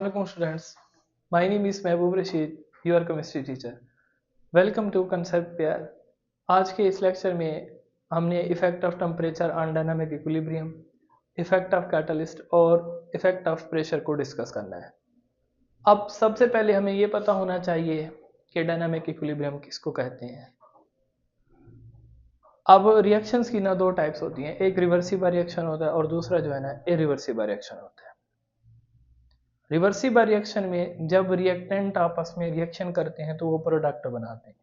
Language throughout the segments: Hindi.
Welcome students. My name is Mehboob Rashid, your chemistry teacher. Welcome to concept pair. आज के इस लेक्चर में हमने effect of temperature on dynamic equilibrium, effect of catalyst और इफेक्ट ऑफ प्रेशर को डिस्कस करना है। अब सबसे पहले हमें ये पता होना चाहिए कि डायनामिक इक्विलिब्रियम किसको कहते हैं। अब रिएक्शंस की ना दो टाइप्स होती हैं, एक रिवर्सिबल रिएक्शन होता है और दूसरा जो है ना इरिवर्सिबल रिएक्शन होता है। रिवर्सिबल रिएक्शन में जब रिएक्टेंट आपस में रिएक्शन करते हैं तो वो प्रोडक्ट बनाते हैं,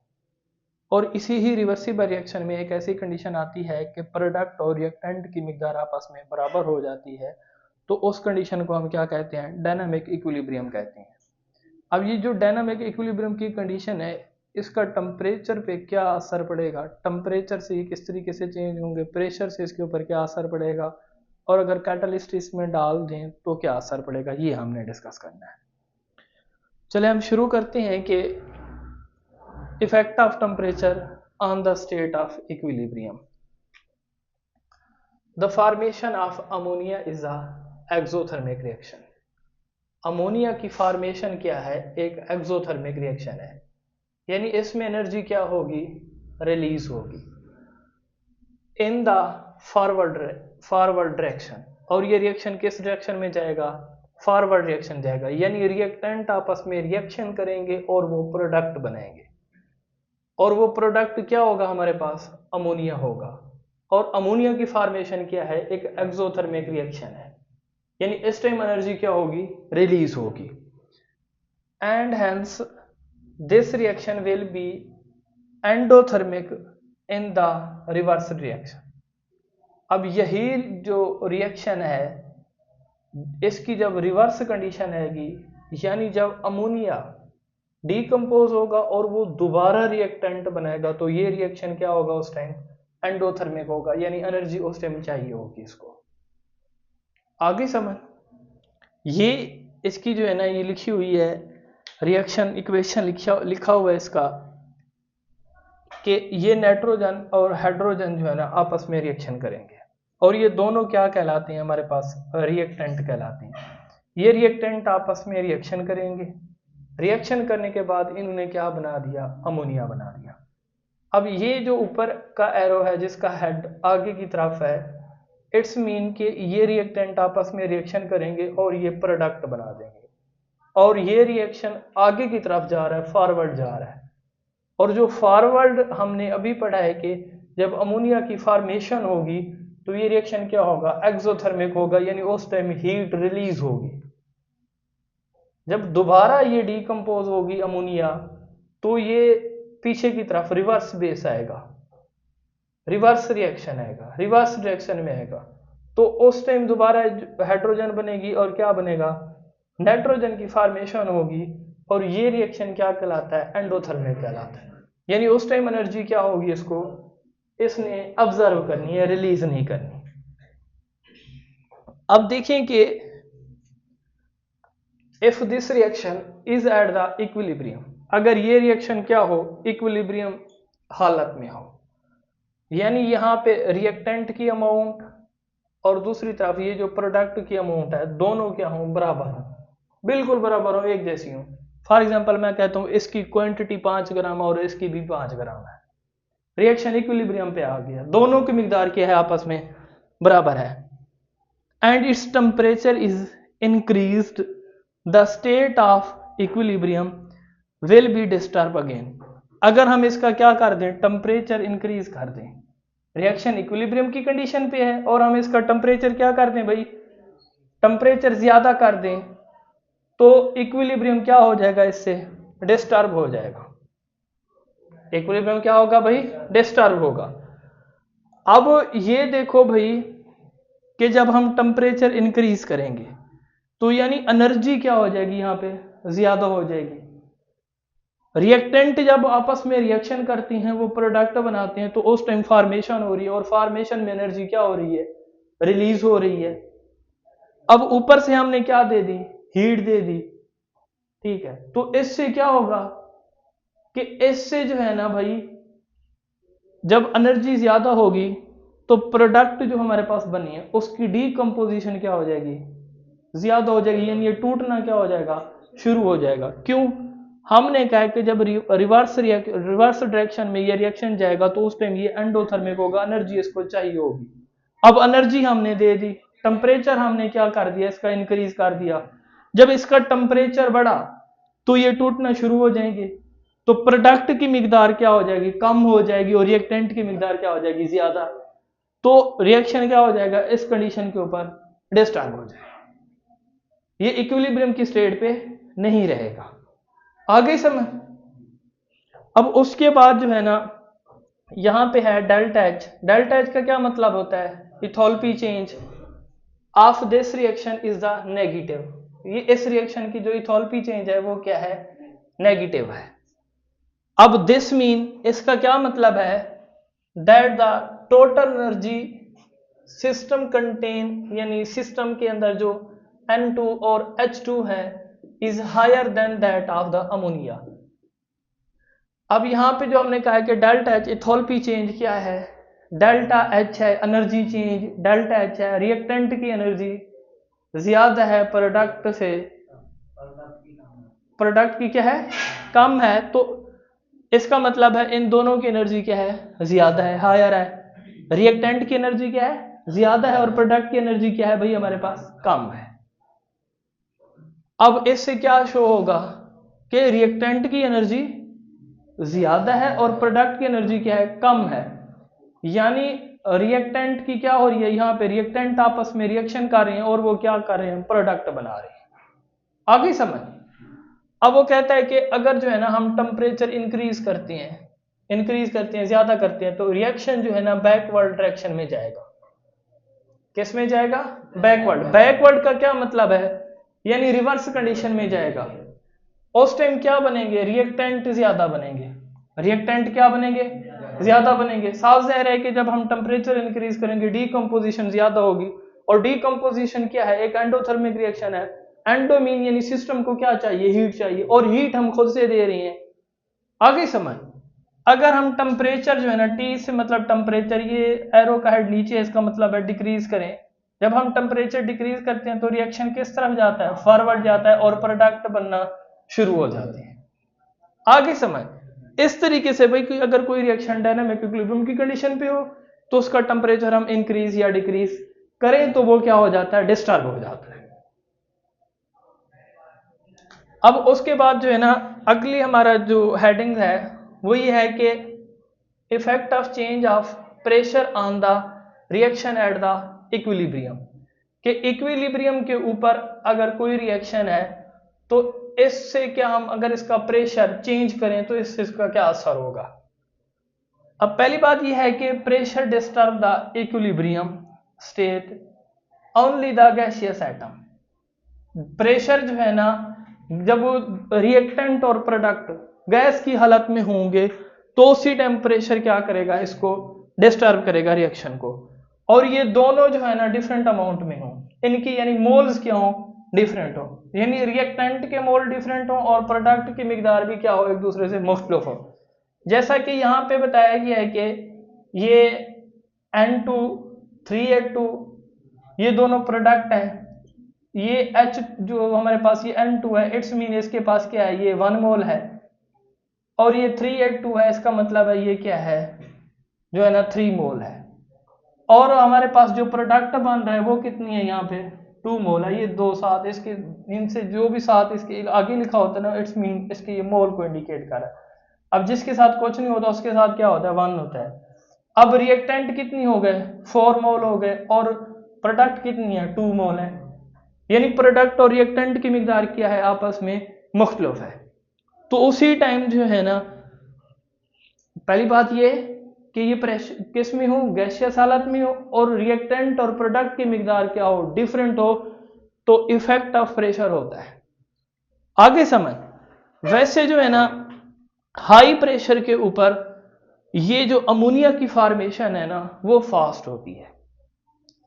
और इसी ही रिवर्सिबल रिएक्शन में एक ऐसी कंडीशन आती है कि प्रोडक्ट और रिएक्टेंट की मिकदार आपस में बराबर हो जाती है, तो उस कंडीशन को हम क्या कहते हैं, डायनामिक इक्विलिब्रियम कहते हैं। अब ये जो डायनामिक इक्विलिब्रियम की कंडीशन है, इसका टेम्परेचर पे क्या असर पड़ेगा, टेम्परेचर से ये किस तरीके से चेंज होंगे, प्रेशर से इसके ऊपर क्या असर पड़ेगा, और अगर कैटलिस्ट इसमें डाल दें तो क्या असर पड़ेगा, ये हमने डिस्कस करना है। चले हम शुरू करते हैं कि effect of temperature on the state of equilibrium. The formation of ammonia is a exothermic reaction. Ammonia की फॉर्मेशन क्या है, एक एक्सोथर्मिक रिएक्शन है, यानी इसमें एनर्जी क्या होगी, रिलीज होगी इन द फॉरवर्ड डायरेक्शन। और ये रिएक्शन किस डायरेक्शन में जाएगा, फॉरवर्ड रिएक्शन जाएगा, यानी रिएक्टेंट आपस में रिएक्शन करेंगे और वो प्रोडक्ट बनाएंगे, और वो प्रोडक्ट क्या होगा, हमारे पास अमोनिया होगा। और अमोनिया की फॉर्मेशन क्या है, एक एक्सोथर्मिक रिएक्शन है, यानी इस टाइम एनर्जी क्या होगी, रिलीज होगी। And hence this reaction will be endothermic in the reverse reaction. अब यही जो रिएक्शन है, इसकी जब रिवर्स कंडीशन आएगी, यानी जब अमोनिया डीकम्पोज होगा और वो दोबारा रिएक्टेंट बनाएगा, तो ये रिएक्शन क्या होगा, उस टाइम एंडोथर्मिक होगा, यानी एनर्जी उस टाइम चाहिए होगी इसको। आगे समझ, ये इसकी जो है ना, ये लिखी हुई है रिएक्शन इक्वेशन, लिखा हुआ है इसका कि ये नाइट्रोजन और हाइड्रोजन जो है ना आपस में रिएक्शन करेंगे, और ये दोनों क्या कहलाते हैं, हमारे पास रिएक्टेंट कहलाते हैं। ये रिएक्टेंट आपस में रिएक्शन करेंगे, रिएक्शन करने के बाद इन्होंने क्या बना दिया, अमोनिया बना दिया। अब ये जो ऊपर का एरो है जिसका हेड आगे की तरफ है, इट्स मीन कि ये रिएक्टेंट आपस में रिएक्शन करेंगे और ये प्रोडक्ट बना देंगे, और ये रिएक्शन आगे की तरफ जा रहा है, फॉरवर्ड जा रहा है। और जो फॉरवर्ड हमने अभी पढ़ा है कि जब अमोनिया की फॉर्मेशन होगी तो ये रिएक्शन क्या होगा, एक्सोथर्मिक होगा, यानी उस टाइम हीट रिलीज होगी। जब दोबारा ये डीकम्पोज होगी अमोनिया, तो ये पीछे की तरफ रिवर्स बेस आएगा, रिवर्स रिएक्शन आएगा, रिवर्स डायरेक्शन में आएगा, तो उस टाइम दोबारा हाइड्रोजन बनेगी और क्या बनेगा, नाइट्रोजन की फॉर्मेशन होगी, और ये रिएक्शन क्या कहलाता है, एंडोथर्मिक कहलाता है। यानी उस टाइम एनर्जी क्या होगी, इसको इसने ऑब्जर्व करनी है, रिलीज नहीं करनी। अब देखें कि if this reaction is at the equilibrium, अगर ये रिएक्शन क्या हो, इक्विलिब्रियम हालत में हो, यानी यहाँ पे रिएक्टेंट की अमाउंट और दूसरी तरफ ये जो प्रोडक्ट की अमाउंट है, दोनों क्या हो, बराबर हो, बिल्कुल बराबर हो, एक जैसी हो। फॉर एग्जांपल मैं कहता हूँ इसकी क्वांटिटी 5 ग्राम और इसकी भी 5 ग्राम है, रिएक्शन इक्विलिब्रियम पे आ गया, दोनों की मिकदार क्या है, आपस में बराबर है। And its temperature is increased, the state of equilibrium will be disturb again. अगर हम इसका क्या कर दें, टेम्परेचर इंक्रीज कर दें, रिएक्शन इक्विलिब्रियम की कंडीशन पे है और हम इसका टेम्परेचर क्या कर दें भाई, टेम्परेचर ज्यादा कर दें, तो इक्विलिब्रियम क्या हो जाएगा, इससे डिस्टर्ब हो जाएगा। इक्विलिब्रियम क्या होगा भाई, डिस्टर्ब होगा। अब ये देखो भाई कि जब हम टेम्परेचर इंक्रीज करेंगे तो यानी एनर्जी क्या हो जाएगी, यहां पे ज्यादा हो जाएगी। रिएक्टेंट जब आपस में रिएक्शन करती हैं, वो प्रोडक्ट बनाते हैं, तो उस टाइम फॉर्मेशन हो रही है, और फॉर्मेशन में एनर्जी क्या हो रही है, रिलीज हो रही है। अब ऊपर से हमने क्या दे दी, हीट दे दी, ठीक है, तो इससे क्या होगा कि इससे जो है ना भाई, जब एनर्जी ज्यादा होगी तो प्रोडक्ट जो हमारे पास बनी है उसकी डीकंपोजिशन क्या हो जाएगी, ज्यादा हो जाएगी, यानी ये टूटना क्या हो जाएगा, शुरू हो जाएगा। क्यों? हमने कहा कि जब रिवर्स डायरेक्शन में ये रिएक्शन जाएगा तो उस टाइम ये एंडोथर्मिक होगा, एनर्जी इसको चाहिए होगी। अब एनर्जी हमने दे दी, टेम्परेचर हमने क्या कर दिया, इसका इंक्रीज कर दिया। जब इसका टेम्परेचर बढ़ा तो ये टूटना शुरू हो जाएंगे, तो प्रोडक्ट की मिकदार क्या हो जाएगी, कम हो जाएगी, और रिएक्टेंट की मिकदार क्या हो जाएगी, ज्यादा। तो रिएक्शन क्या हो जाएगा, इस कंडीशन के ऊपर डिस्टर्ब हो जाएगा, ये इक्विलिब्रियम की स्टेट पे नहीं रहेगा। आगे समझ। अब उसके बाद जो है ना, यहां पे है डेल्टा एच। डेल्टा एच का क्या मतलब होता है, enthalpy change of this reaction is the negative. ये इस रिएक्शन की जो इथोल्पी चेंज है वो क्या है, नेगेटिव है। अब दिस मीन, इसका क्या मतलब है, that the total energy system contain, यानी सिस्टम के अंदर जो N2 और H2 है is higher than that of the ammonia. अब यहां पे जो हमने कहा है कि डेल्टा एच इथोल्पी चेंज क्या है, डेल्टा एच है एनर्जी चेंज, डेल्टा एच है रिएक्टेंट की एनर्जी ज्यादा है प्रोडक्ट से, प्रोडक्ट की क्या है, कम है। तो इसका मतलब है इन दोनों की एनर्जी क्या है, ज्यादा है, हायर है। रिएक्टेंट की एनर्जी क्या है, ज्यादा है, और प्रोडक्ट की एनर्जी क्या है भाई हमारे पास, कम है। अब इससे क्या शो होगा कि रिएक्टेंट की एनर्जी ज्यादा है और प्रोडक्ट की एनर्जी क्या है, कम है। यानी रिएक्टेंट की क्या हो रही है, यहाँ पे रिएक्टेंट आपस में रिएक्शन कर रहे हैं और वो क्या कर रहे हैं, प्रोडक्ट बना रहे हैं। आगे समझ। अब वो कहता है कि अगर जो है ना हम टेम्परेचर इंक्रीज करते हैं, ज्यादा करते हैं, तो रिएक्शन जो है ना बैकवर्ड डायरेक्शन में जाएगा। किस में जाएगा, बैकवर्ड। बैकवर्ड का क्या मतलब है, यानी रिवर्स कंडीशन में जाएगा। उस टाइम क्या बनेंगे, रिएक्टेंट ज्यादा बनेंगे। रिएक्टेंट क्या बनेंगे, ज्यादा बनेंगे। साफ जाहिर है कि जब हम टेम्परेचर इंक्रीज करेंगे डीकंपोजिशन ज्यादा होगी, और डीकंपोजिशन क्या है, एक एंडोथर्मिक रिएक्शन है। एंडो मीन यानी सिस्टम को क्या चाहिए, हीट चाहिए, और हीट हम खुद से दे रहे हैं। आगे समझ। अगर हम टेम्परेचर जो है ना, टी से मतलब टेम्परेचर, ये एरो का हेड नीचे है, इसका मतलब है डिक्रीज करें। जब हम टेम्परेचर डिक्रीज करते हैं तो रिएक्शन किस तरफ जाता है, फॉरवर्ड जाता है, और प्रोडक्ट बनना शुरू हो जाते हैं। आगे समझ। इस तरीके से भाई अगर कोई रिएक्शन डायनामिक इक्विलिब्रियम की कंडीशन पे हो तो उसका टेम्परेचर हम इंक्रीज या डिक्रीज करें तो वो क्या हो जाता है, डिस्टर्ब हो जाता है। अब उसके बाद जो है ना, अगली हमारा जो हेडिंग है वो ये है कि effect of change of pressure on the reaction at the equilibrium. कि इक्विलिब्रियम के ऊपर अगर कोई रिएक्शन है तो इससे क्या, हम अगर इसका प्रेशर चेंज करें तो इससे इसका क्या असर होगा। अब पहली बात यह है कि pressure disturb the equilibrium state only the gaseous atom. Pressure जो है ना, जब वो रिएक्टेंट और प्रोडक्ट गैस की हालत में होंगे तो उसी टेम्परेचर क्या करेगा, इसको डिस्टर्ब करेगा रिएक्शन को। और ये दोनों जो है ना डिफरेंट अमाउंट में हो, इनकी यानी मोल्स क्या हो, डिफरेंट हो, यानी रिएक्टेंट के मोल डिफरेंट हो और प्रोडक्ट की मिकदार भी क्या हो, एक दूसरे से मुख्तलिफ हो। जैसा कि यहाँ पे बताया गया है कि ये N2 3H2 ये दोनों प्रोडक्ट हैं। ये H जो हमारे पास ये N2 है, इट्स मीन इसके पास क्या है, ये 1 मोल है। और ये 3H2 है, इसका मतलब है ये क्या है, जो है ना 3 मोल है। और हमारे पास जो प्रोडक्ट बन रहा है वो कितनी है, यहाँ पे 2 मोल है। ये दो साथ इसके, इनसे जो भी साथ इसके आगे लिखा होता है ना, इट्स मीन इसके ये मोल को इंडिकेट कर रहा है। अब जिसके साथ कुछ नहीं होता उसके साथ क्या होता है, 1 होता है। अब रिएक्टेंट कितनी हो गए, 4 मोल हो गए, और प्रोडक्ट कितनी है, 2 मोल है। यानी प्रोडक्ट और रिएक्टेंट की मिकदार क्या है, आपस में मुख्तलिफ है। तो उसी टाइम जो है ना, पहली बात ये कि ये प्रेशर किस में हो, गैसियस हालत में हो, और रिएक्टेंट और प्रोडक्ट की मिकदार क्या हो, डिफरेंट हो, तो इफेक्ट ऑफ प्रेशर होता है। आगे समझ। वैसे जो है ना हाई प्रेशर के ऊपर ये जो अमोनिया की फॉर्मेशन है ना वो फास्ट होती है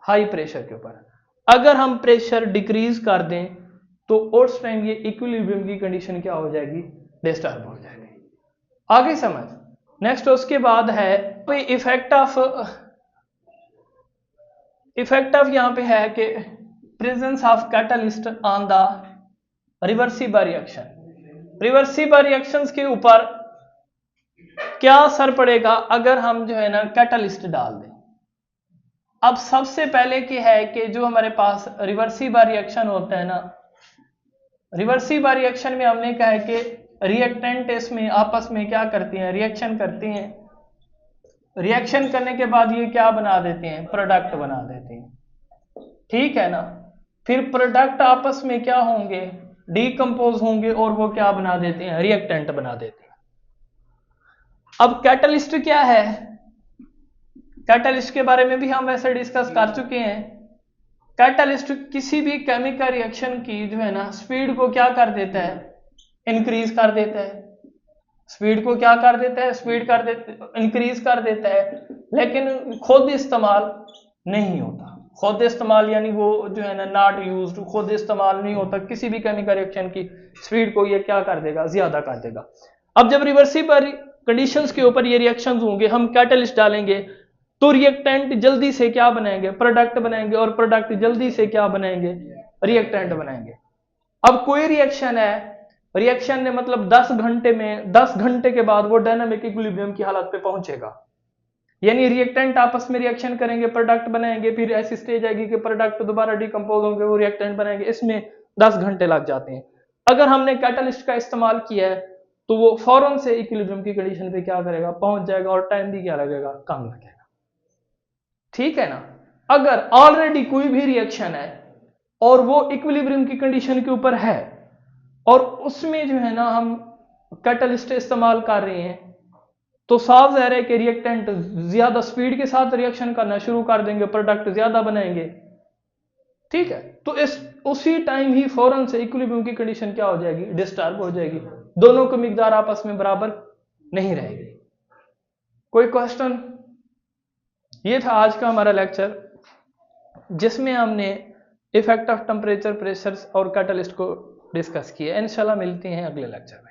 हाई प्रेशर के ऊपर। अगर हम प्रेशर डिक्रीज कर दें तो उस टाइम ये इक्विलिब्रियम की कंडीशन क्या हो जाएगी, डिस्टर्ब हो जाएगी। आगे समझ। नेक्स्ट उसके बाद है इफेक्ट ऑफ यहाँ पे है कि presence of catalyst on the reversible reaction. Reversible reactions के ऊपर क्या असर पड़ेगा अगर हम जो है ना कैटलिस्ट डाल दें। अब सबसे पहले की है कि जो हमारे पास रिवर्सिबल रिएक्शन होता है ना, रिवर्सिबल रिएक्शन में हमने कहा है कि रिएक्टेंट इसमें आपस में क्या करती हैं, रिएक्शन करती हैं। रिएक्शन करने के बाद ये क्या बना देते हैं, प्रोडक्ट बना देते हैं, ठीक है ना। फिर प्रोडक्ट आपस में क्या होंगे, डीकंपोज होंगे और वो क्या बना देते हैं, रिएक्टेंट बना देते हैं। अब कैटलिस्ट क्या है, कैटलिस्ट के बारे में भी हम वैसे डिस्कस कर चुके हैं। कैटलिस्ट किसी भी केमिकल रिएक्शन की जो है ना स्पीड को क्या कर देता है, इंक्रीज कर देता है। स्पीड को क्या कर देता है, स्पीड कर देता, इंक्रीज कर देता है, लेकिन खुद इस्तेमाल नहीं होता। खुद इस्तेमाल यानी वो जो है ना नॉट यूज्ड, खुद इस्तेमाल नहीं होता। किसी भी केमिकल रिएक्शन की स्पीड को ये क्या कर देगा, ज्यादा कर देगा। अब जब रिवर्सिबल कंडीशंस के ऊपर ये रिएक्शंस होंगे, हम कैटलिस्ट डालेंगे तो रिएक्टेंट जल्दी से क्या बनाएंगे, प्रोडक्ट बनाएंगे, और प्रोडक्ट जल्दी से क्या बनाएंगे, रिएक्टेंट बनाएंगे। अब कोई रिएक्शन है, रिएक्शन ने मतलब 10 घंटे में, 10 घंटे के बाद वो डायनामिक इक्विलिब्रियम की हालत पे पहुंचेगा। यानी रिएक्टेंट आपस में रिएक्शन करेंगे, प्रोडक्ट बनाएंगे, फिर ऐसी स्टेज आएगी कि प्रोडक्ट दोबारा डिकम्पोज होंगे, वो रिएक्टेंट बनाएंगे। इसमें 10 घंटे लग जाते हैं। अगर हमने कैटलिस्ट का इस्तेमाल किया है तो वो फौरन से इक्विलिब्रियम की कंडीशन पे क्या करेगा, पहुंच जाएगा, और टाइम भी क्या लगेगा, कम लगेगा, ठीक है ना। अगर ऑलरेडी कोई भी रिएक्शन है और वो इक्विलिब्रियम की कंडीशन के ऊपर है और उसमें जो है ना हम कैटलिस्ट इस्तेमाल कर रहे हैं, तो साफ ज़ाहिर है कि रिएक्टेंट ज्यादा स्पीड के साथ रिएक्शन करना शुरू कर देंगे, प्रोडक्ट ज्यादा बनाएंगे, ठीक है। तो इस उसी टाइम ही फौरन से इक्विलिब्रियम की कंडीशन क्या हो जाएगी, डिस्टर्ब हो जाएगी, दोनों की मिकदार आपस में बराबर नहीं रहेगी। कोई क्वेश्चन? ये था आज का हमारा लेक्चर, जिसमें हमने इफेक्ट ऑफ टेम्परेचर, प्रेशर्स और कैटलिस्ट को डिस्कस किया। इंशाल्लाह मिलते हैं अगले लेक्चर में।